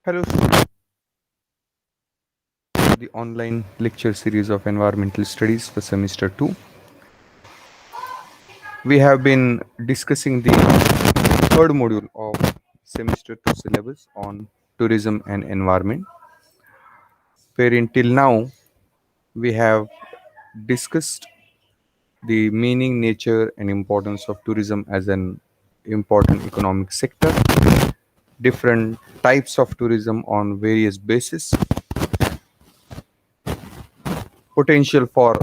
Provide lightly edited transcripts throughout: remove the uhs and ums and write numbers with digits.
Hello, the online lecture series of environmental studies for semester 2. We have been discussing the third module of semester 2 syllabus on tourism and environment, wherein till now we have discussed the meaning, nature, and importance of tourism as an important economic sector, different types of tourism on various bases, potential for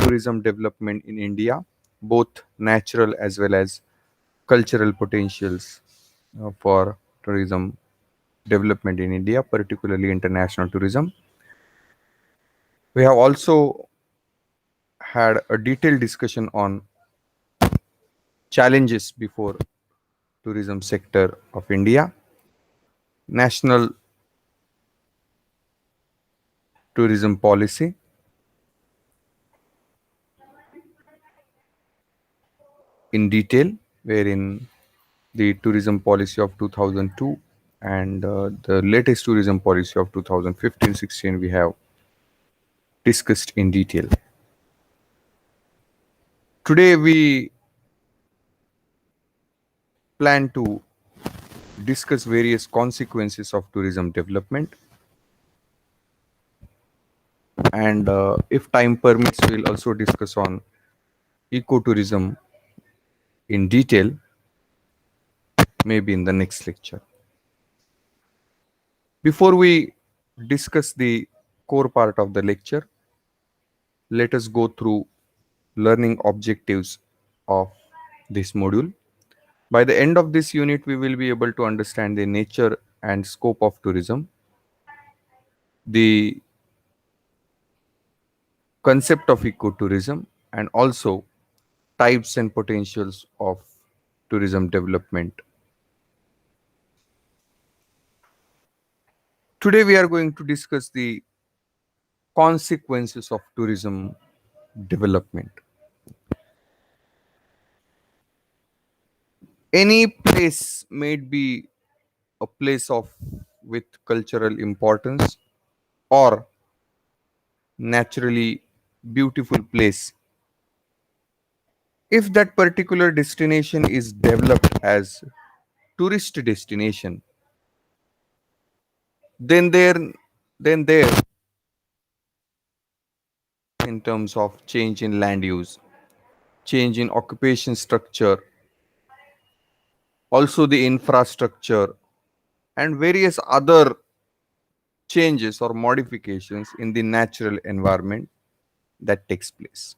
tourism development in India, both natural as well as cultural potentials for tourism development in India, particularly international tourism. We have also had a detailed discussion on challenges before tourism sector of India, national tourism policy in detail, wherein the tourism policy of 2002 and the latest tourism policy of 2015-16 we have discussed in detail. Today we plan to discuss various consequences of tourism development, and if time permits we'll also discuss on ecotourism in detail, maybe in the next lecture. Before we discuss the core part of the lecture, let us go through learning objectives of this module. By the end of this unit, we will be able to understand the nature and scope of tourism, the concept of ecotourism, and also types and potentials of tourism development. Today, we are going to discuss the consequences of tourism development. Any place may be a place of with cultural importance or naturally beautiful place. If that particular destination is developed as tourist destination, then there in terms of change in land use, change in occupation structure, also the infrastructure, and various other changes or modifications in the natural environment that takes place.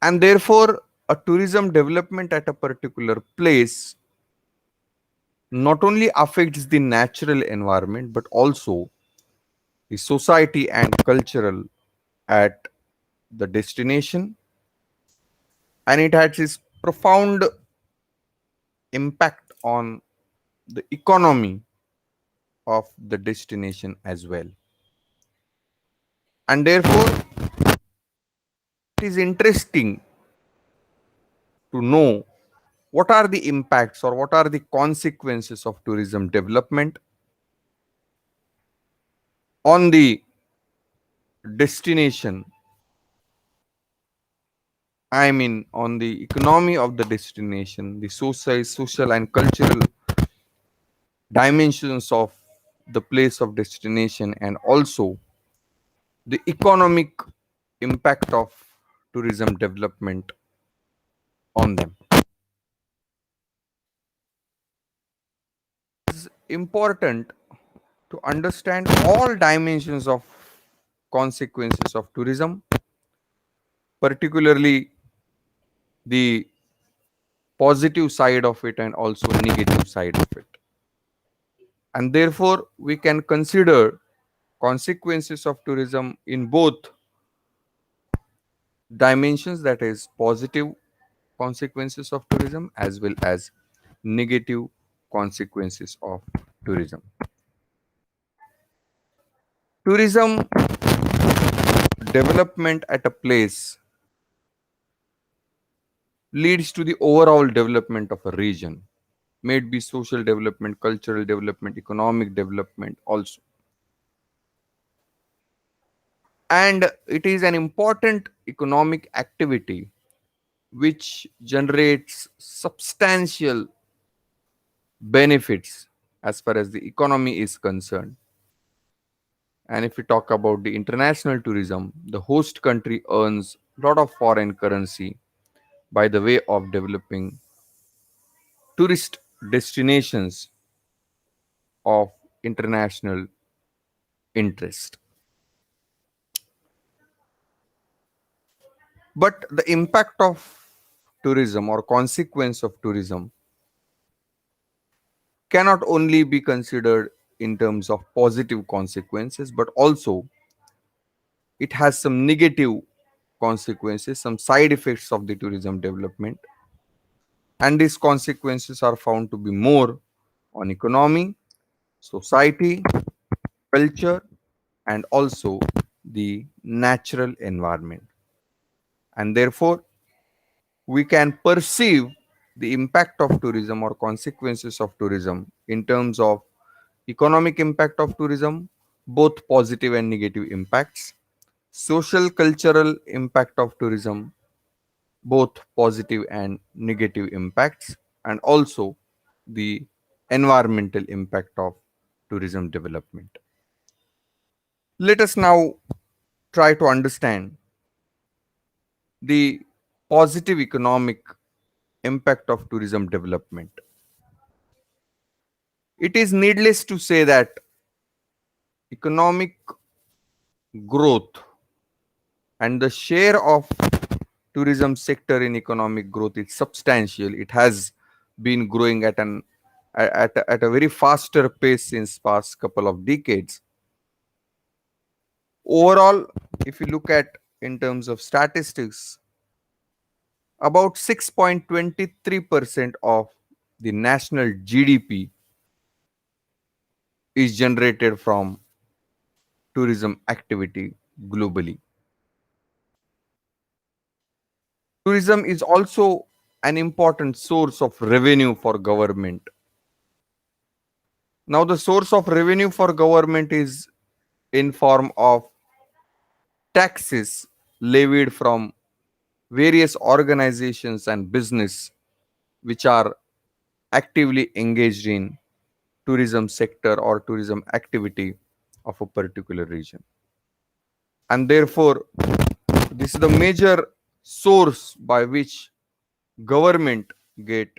And therefore, a tourism development at a particular place not only affects the natural environment but also the society and cultural at the destination, and it has its profound impact on the economy of the destination as well. And therefore, it is interesting to know what are the impacts or what are the consequences of tourism development on the destination, I mean on the economy of the destination, the social and cultural dimensions of the place of destination, and also the economic impact of tourism development on them. It's important to understand all dimensions of consequences of tourism, particularly the positive side of it and also negative side of it. And therefore, we can consider consequences of tourism in both dimensions, that is positive consequences of tourism as well as negative consequences of tourism. Tourism development at a place leads to the overall development of a region. may it be social development, cultural development, economic development also. And it is an important economic activity which generates substantial benefits as far as the economy is concerned. And if we talk about the international tourism, the host country earns a lot of foreign currency by the way of developing tourist destinations of international interest. But the impact of tourism or consequence of tourism cannot only be considered in terms of positive consequences, but also it has some negative consequences, some side effects of the tourism development. And these consequences are found to be more on economy, society, culture, and also the natural environment. And therefore, we can perceive the impact of tourism or consequences of tourism in terms of economic impact of tourism, both positive and negative impacts, social cultural impact of tourism, both positive and negative impacts, and also the environmental impact of tourism development. Let us now try to understand the positive economic impact of tourism development. It is needless to say that economic growth and the share of tourism sector in economic growth is substantial. It has been growing at a very faster pace since past couple of decades. Overall, if you look at in terms of statistics, about 6.23% of the national GDP is generated from tourism activity globally. Tourism is also an important source of revenue for government. Now, the source of revenue for government is in form of taxes levied from various organizations and business which are actively engaged in tourism sector or tourism activity of a particular region. And therefore, this is the major source by which government get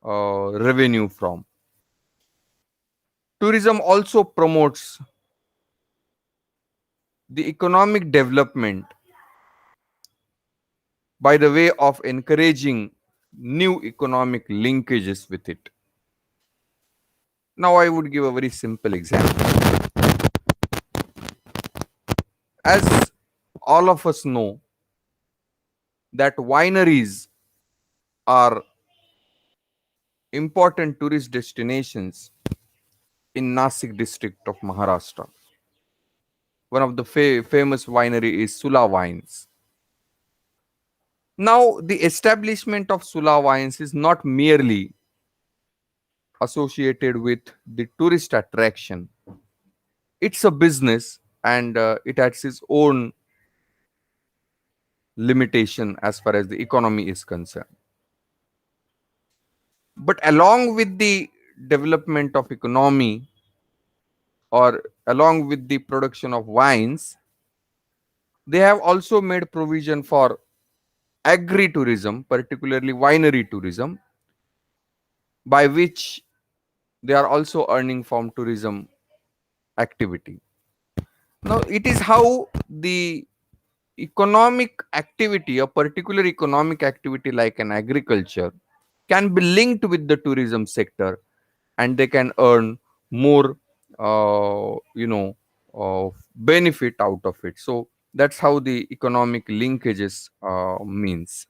revenue from. Tourism also promotes the economic development by the way of encouraging new economic linkages with it. Now, I would give a very simple example. As all of us know, that wineries are important tourist destinations in Nasik district of Maharashtra. One of the famous winery is Sula Wines. Now, the establishment of Sula Wines is not merely associated with the tourist attraction. It's a business and it has its own limitation as far as the economy is concerned. But along with the development of economy or along with the production of wines, they have also made provision for agri-tourism, particularly winery tourism, by which they are also earning from tourism activity. Now, it is how the economic activity, a particular economic activity like an agriculture, can be linked with the tourism sector and they can earn more, benefit out of it. So, that's how the economic linkages means.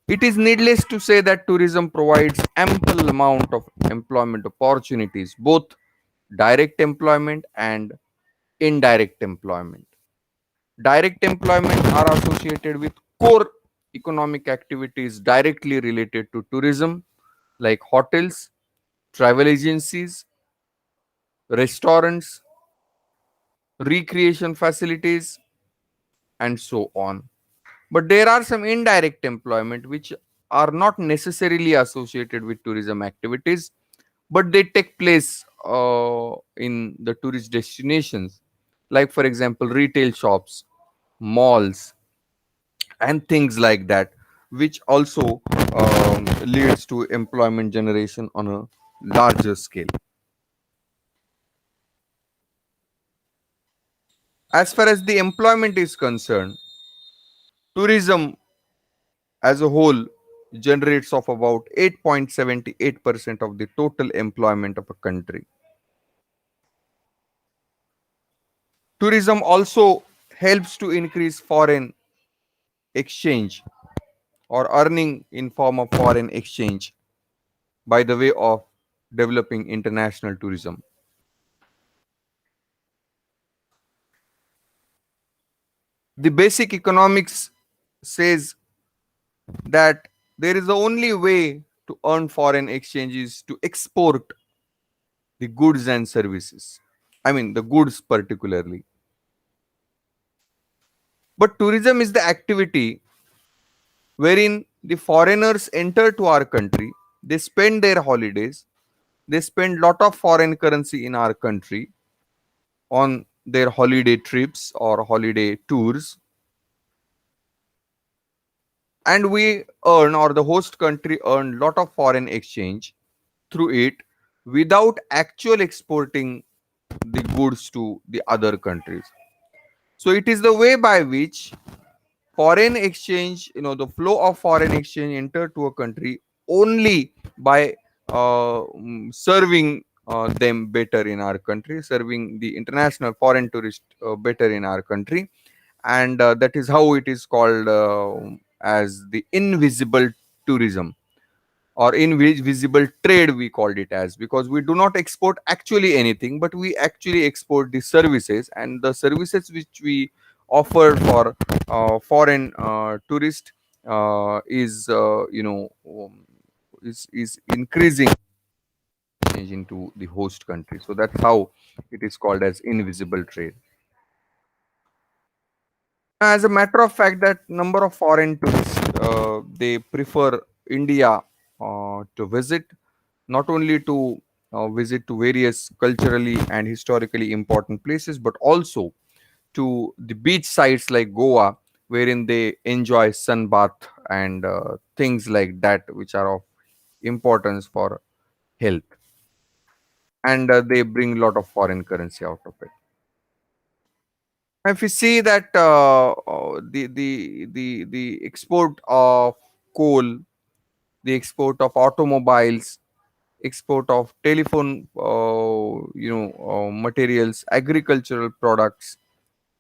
It is needless to say that tourism provides ample amount of employment opportunities, both direct employment and indirect employment. Direct employment are associated with core economic activities directly related to tourism, like hotels, travel agencies, restaurants, recreation facilities, and so on. But there are some indirect employment which are not necessarily associated with tourism activities, but they take place in the tourist destinations, like, for example, retail shops, malls, and things like that, which also leads to employment generation on a larger scale. As far as the employment is concerned, tourism as a whole generates of about 8.78% of the total employment of a country. Tourism also helps to increase foreign exchange or earning in form of foreign exchange by the way of developing international tourism. The basic economics says that there is the only way to earn foreign exchange is to export the goods and services. I mean, the goods particularly. But tourism is the activity wherein the foreigners enter to our country, they spend their holidays, they spend lot of foreign currency in our country on their holiday trips or holiday tours, and we earn, or the host country earn, lot of foreign exchange through it without actual exporting the goods to the other countries. So it is the way by which foreign exchange, the flow of foreign exchange enter to a country only by serving them better in our country, serving the international foreign tourist better in our country. And that is how it is called as the invisible tourism, or invisible trade we called it as, because we do not export actually anything, but we actually export the services, and the services which we offer for foreign tourist is increasing into the host country. So that's how it is called as invisible trade. As a matter of fact, that number of foreign tourists they prefer India to visit, not only to visit to various culturally and historically important places, but also to the beach sites like Goa, wherein they enjoy sunbath and things like that, which are of importance for health, and they bring a lot of foreign currency out of it. If you see that the export of coal, the export of automobiles, export of telephone, materials, agricultural products,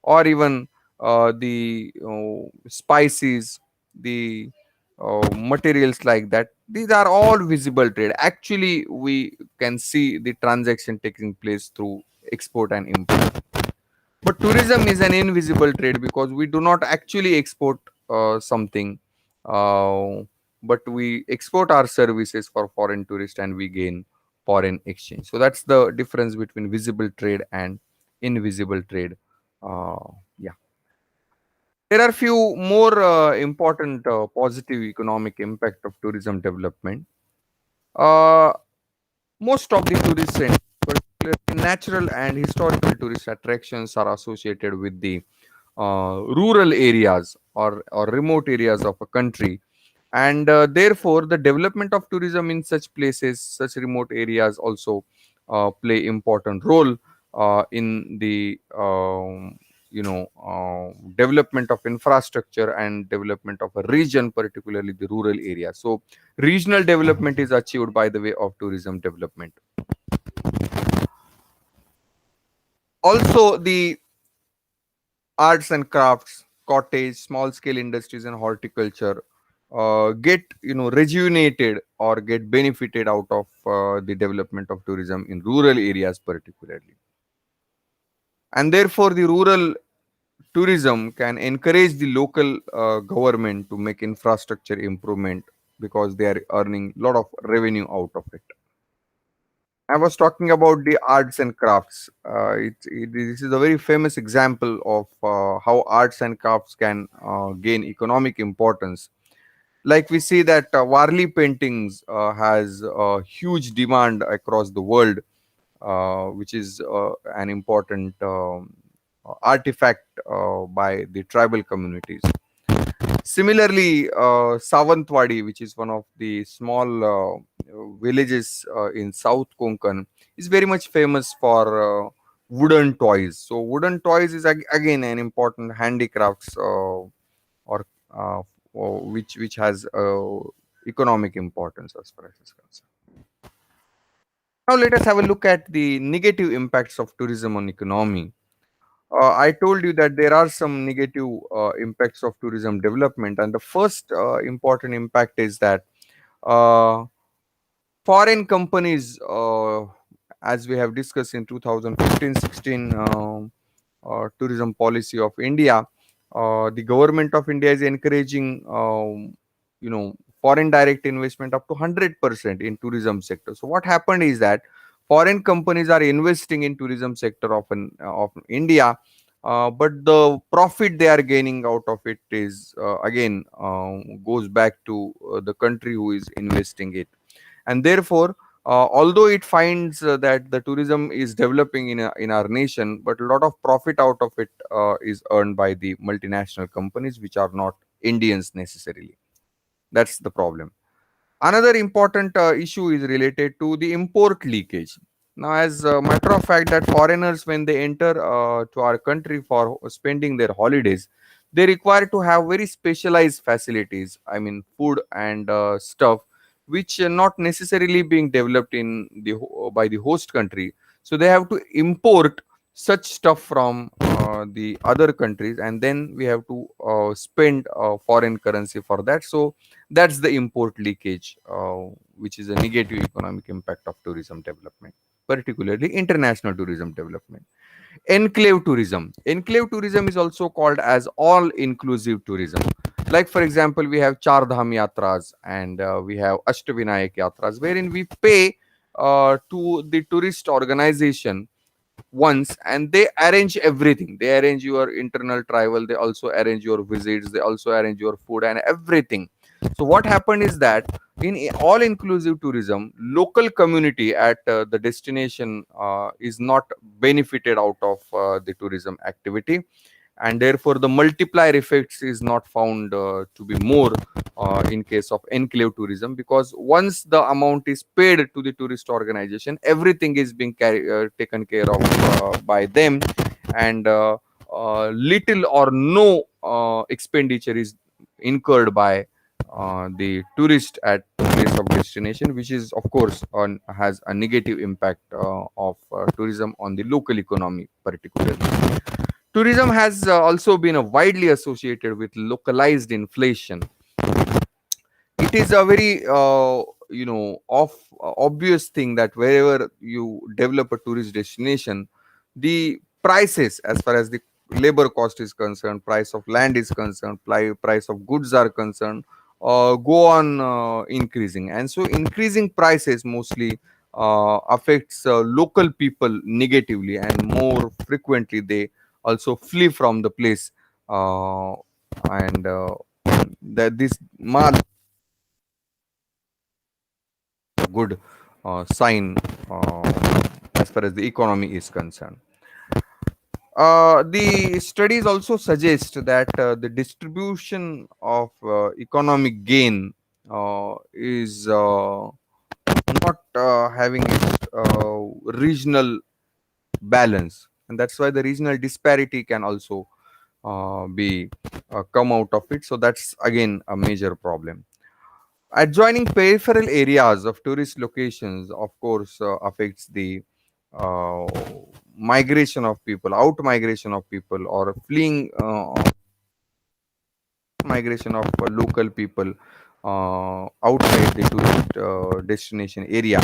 or even the spices, the materials like that. These are all visible trade. Actually, we can see the transaction taking place through export and import. But tourism is an invisible trade because we do not actually export something, uh, but we export our services for foreign tourists and we gain foreign exchange. So that's the difference between visible trade and invisible trade. Yeah, there are few more important positive economic impact of tourism development. Uh, Most of the tourist centers, particularly natural and historical tourist attractions, are associated with the rural areas or remote areas of a country, and therefore the development of tourism in such places, such remote areas, also play important role in the development of infrastructure and development of a region, particularly the rural area. So regional development is achieved by the way of tourism development. Also, the arts and crafts, cottage, small scale industries, and horticulture get rejuvenated or get benefited out of the development of tourism in rural areas particularly. And therefore the rural tourism can encourage the local government to make infrastructure improvement because they are earning a lot of revenue out of it. I was talking about the arts and crafts. This is a very famous example of how arts and crafts can gain economic importance. Like we see that Warli paintings has a huge demand across the world, which is an important artifact by the tribal communities. Similarly, Savantwadi, which is one of the small villages in South Konkan, is very much famous for wooden toys. So, wooden toys is again an important handicrafts or which has economic importance as far as is concerned. Now, let us have a look at the negative impacts of tourism on economy. I told you that there are some negative impacts of tourism development, and the first important impact is that uh, foreign companies, as we have discussed in 2015-16 tourism policy of India, the government of India is encouraging, foreign direct investment up to 100% in tourism sector. So what happened is that foreign companies are investing in tourism sector of India, but the profit they are gaining out of it is again goes back to the country who is investing it, and therefore although it finds that the tourism is developing in our nation, but a lot of profit out of it is earned by the multinational companies which are not Indians necessarily. That's the problem. Another important issue is related to the import leakage. Now, as a matter of fact, that foreigners, when they enter to our country for spending their holidays, they require to have very specialized facilities. I mean, food and stuff, which are not necessarily being developed in by the host country. So they have to import such stuff from the other countries, and then we have to spend foreign currency for that. So that's the import leakage, which is a negative economic impact of tourism development, particularly international tourism development. Enclave tourism. Enclave tourism is also called as all inclusive tourism. Like, for example, we have Char Dham Yatras and we have Ashtavinayak Yatras, wherein we pay to the tourist organization once, and they arrange everything. They arrange your internal travel, they also arrange your visits, they also arrange your food and everything. So what happened is that in all inclusive tourism, local community at the destination is not benefited out of the tourism activity, and therefore the multiplier effects is not found to be more in case of enclave tourism, because once the amount is paid to the tourist organization, everything is being taken care of by them, and little or no expenditure is incurred by the tourist at place of destination, which is of course on has a negative impact of tourism on the local economy particularly. Tourism has also been widely associated with localized inflation. It is a very obvious thing that wherever you develop a tourist destination, the prices, as far as the labor cost is concerned, price of land is concerned, price of goods are concerned, go on increasing, and so increasing prices mostly affects local people negatively, and more frequently they also flee from the place, and that this mal good sign as far as the economy is concerned. The studies also suggest that the distribution of economic gain is not having its regional balance, and that's why the regional disparity can also be come out of it. So that's again a major problem. Adjoining peripheral areas of tourist locations, of course, affects the uh, migration of people, out migration of people, or fleeing migration of local people outside the tourist destination area.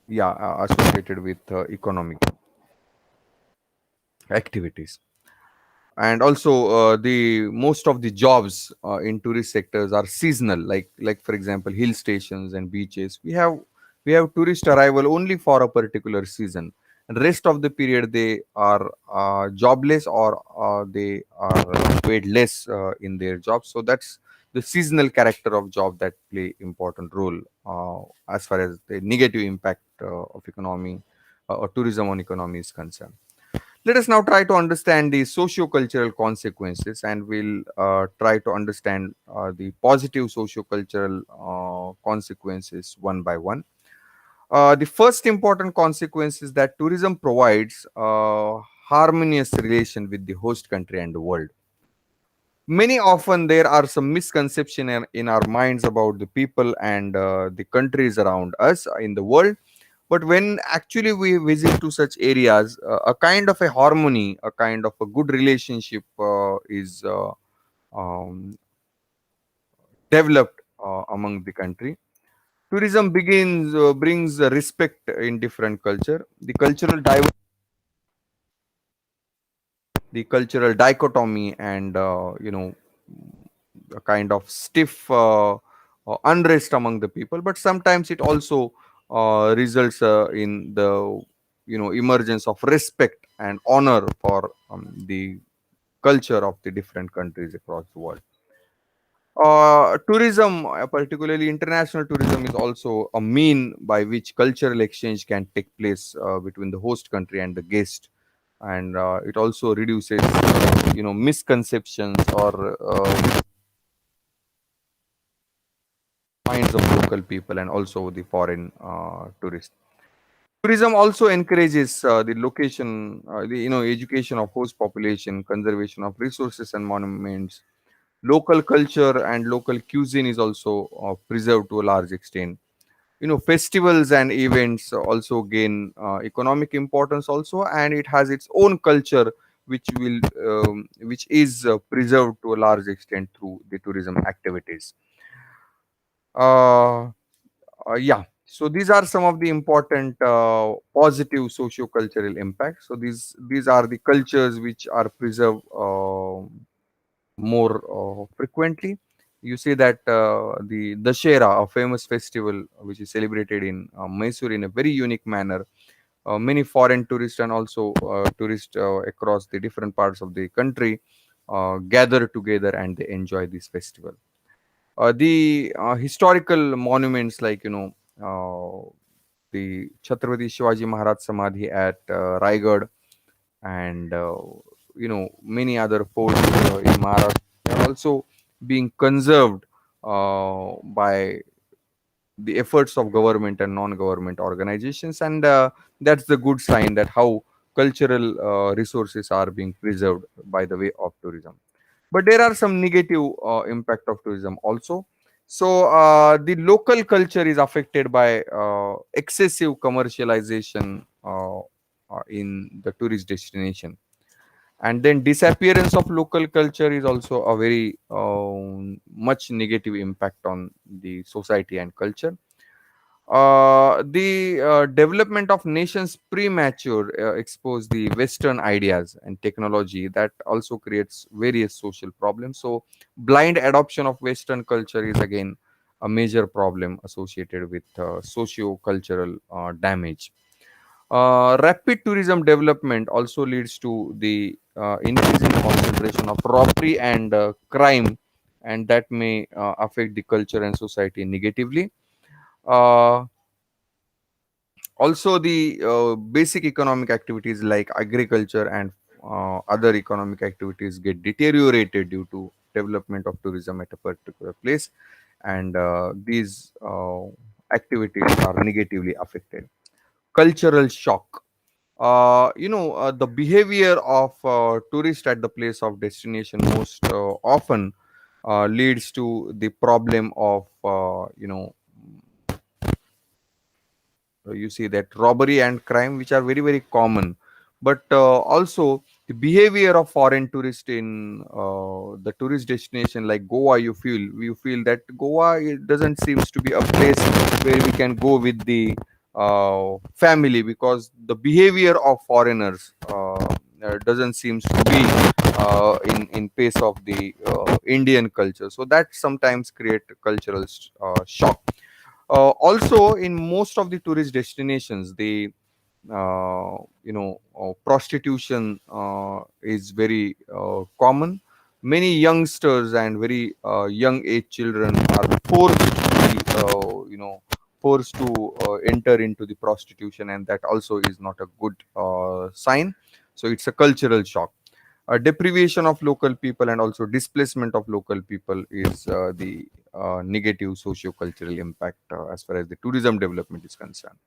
Yeah, associated with economic. activities. And also the most of the jobs in tourist sectors are seasonal, like for example hill stations and beaches. We have tourist arrival only for a particular season, and rest of the period they are jobless, or they are paid less in their jobs. So that's the seasonal character of job that play important role as far as the negative impact of economy or tourism on economy is concerned. Let us now try to understand the socio-cultural consequences, and we'll try to understand the positive socio-cultural consequences one by one. The first important consequence is that tourism provides harmonious relation with the host country and the world. Many often there are some misconception in our minds about the people and the countries around us in the world, but when actually we visit to such areas, a kind of a harmony, a kind of a good relationship is developed among the country. Tourism begins brings respect in different culture. The cultural dichotomy and a kind of stiff unrest among the people, but sometimes it also results in the emergence of respect and honor for the culture of the different countries across the world. Tourism, particularly international tourism, is also a mean by which cultural exchange can take place between the host country and the guest, and it also reduces, misconceptions or minds of local people and also the foreign tourists. Tourism also encourages the location, education of host population, conservation of resources and monuments. Local culture and local cuisine is also preserved to a large extent. Festivals and events also gain economic importance also, and it has its own culture which is preserved to a large extent through the tourism activities. uh, yeah, so these are some of the important positive socio-cultural impacts. So these are the cultures which are preserved more frequently. You see that the Dashera, a famous festival which is celebrated in Mysore in a very unique manner. Many foreign tourists and also tourists across the different parts of the country gather together and they enjoy this festival. The historical monuments, like the Chhatrapati Shivaji Maharaj Samadhi at Raigad, and many other forts in Maharashtra are also being conserved by the efforts of government and non-government organizations, and that's the good sign that how cultural resources are being preserved by the way of tourism. But there are some negative impact of tourism also. So the local culture is affected by excessive commercialization in the tourist destination, and then disappearance of local culture is also a very much negative impact on the society and culture. The development of nations premature expose the Western ideas and technology that also creates various social problems. So, blind adoption of Western culture is again a major problem associated with socio-cultural damage. Rapid tourism development also leads to the increasing concentration of robbery and crime, and that may affect the culture and society negatively. Uh, Also the basic economic activities like agriculture and other economic activities get deteriorated due to development of tourism at a particular place, and these activities are negatively affected. Cultural shock, the behavior of tourists at the place of destination most often leads to the problem of you see that robbery and crime, which are very very common. But also the behavior of foreign tourist in the tourist destination like Goa, you feel that Goa, it doesn't seems to be a place where we can go with the family, because the behavior of foreigners doesn't seem to be in pace of the Indian culture. So that sometimes create cultural shock. Also, in most of the tourist destinations, the prostitution is very common. Many youngsters and very young age children are forced to be, forced to enter into the prostitution, and that also is not a good sign. So it's a cultural shock. Deprivation of local people and also displacement of local people is the negative socio-cultural impact as far as the tourism development is concerned.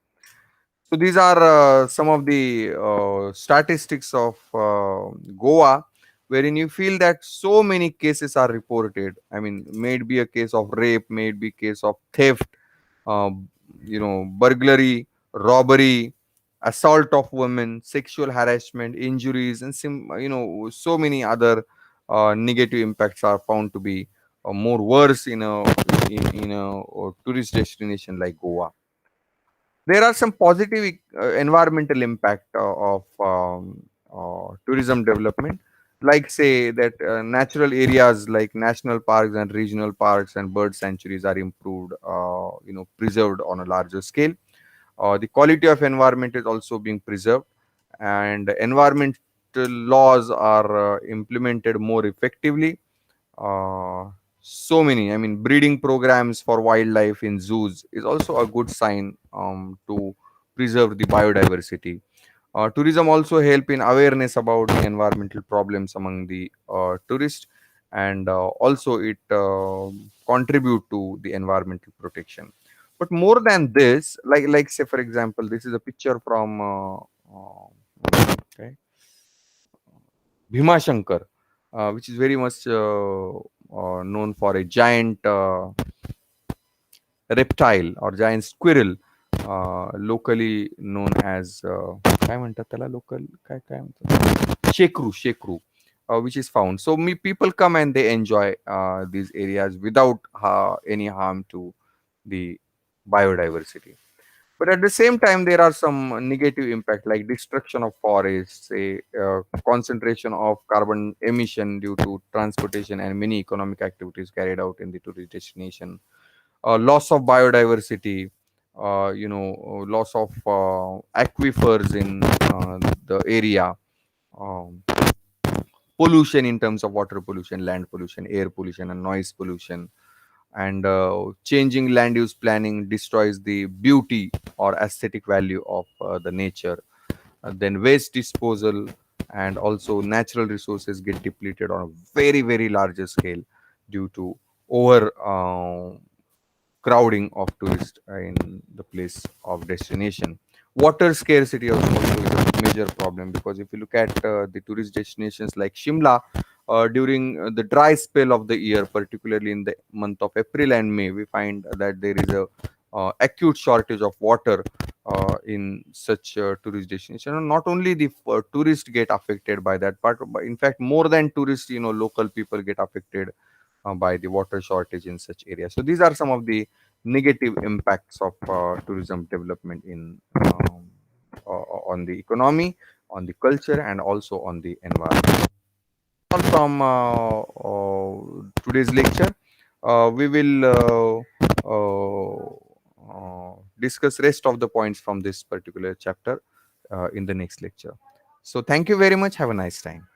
So these are some of the statistics of Goa, wherein you feel that so many cases are reported. I mean, may it be a case of rape, may it be case of theft, uh, burglary, robbery, assault of women, sexual harassment, injuries, and so many other negative impacts are found to be more worse in a tourist destination like Goa. There are some positive environmental impact of tourism development, like say that natural areas like national parks and regional parks and bird sanctuaries are improved, preserved on a larger scale. The quality of environment is also being preserved, and environmental laws are implemented more effectively. uh, so many, I mean, breeding programs for wildlife in zoos is also a good sign to preserve the biodiversity. Tourism also help in awareness about the environmental problems among the tourists, and also it contribute to the environmental protection. But more than this, like say for example, this is a picture from okay, Bhima Shankar, which is very much known for a giant reptile or giant squirrel, locally known as काय म्हणतात त्याला local काय म्हणतात shekru, which is found. So people come and they enjoy these areas without any harm to the biodiversity. But at the same time, there are some negative impact like destruction of forests, say, concentration of carbon emission due to transportation and many economic activities carried out in the tourist destination, loss of biodiversity, loss of aquifers in the area, um, pollution in terms of water pollution, land pollution, air pollution, and noise pollution. And changing land use planning destroys the beauty or aesthetic value of the nature. Then waste disposal and also natural resources get depleted on a very very larger scale due to over crowding of tourists in the place of destination. Water scarcity also is a major problem, because if you look at the tourist destinations like Shimla, during the dry spell of the year, particularly in the month of April and May, we find that there is a acute shortage of water in such tourist destination. And not only the tourists get affected by that, but in fact, more than tourists, local people get affected by the water shortage in such areas. So these are some of the negative impacts of tourism development in on the economy, on the culture, and also on the environment. All from today's lecture, we will discuss rest of the points from this particular chapter in the next lecture. So thank you very much. Have a nice time.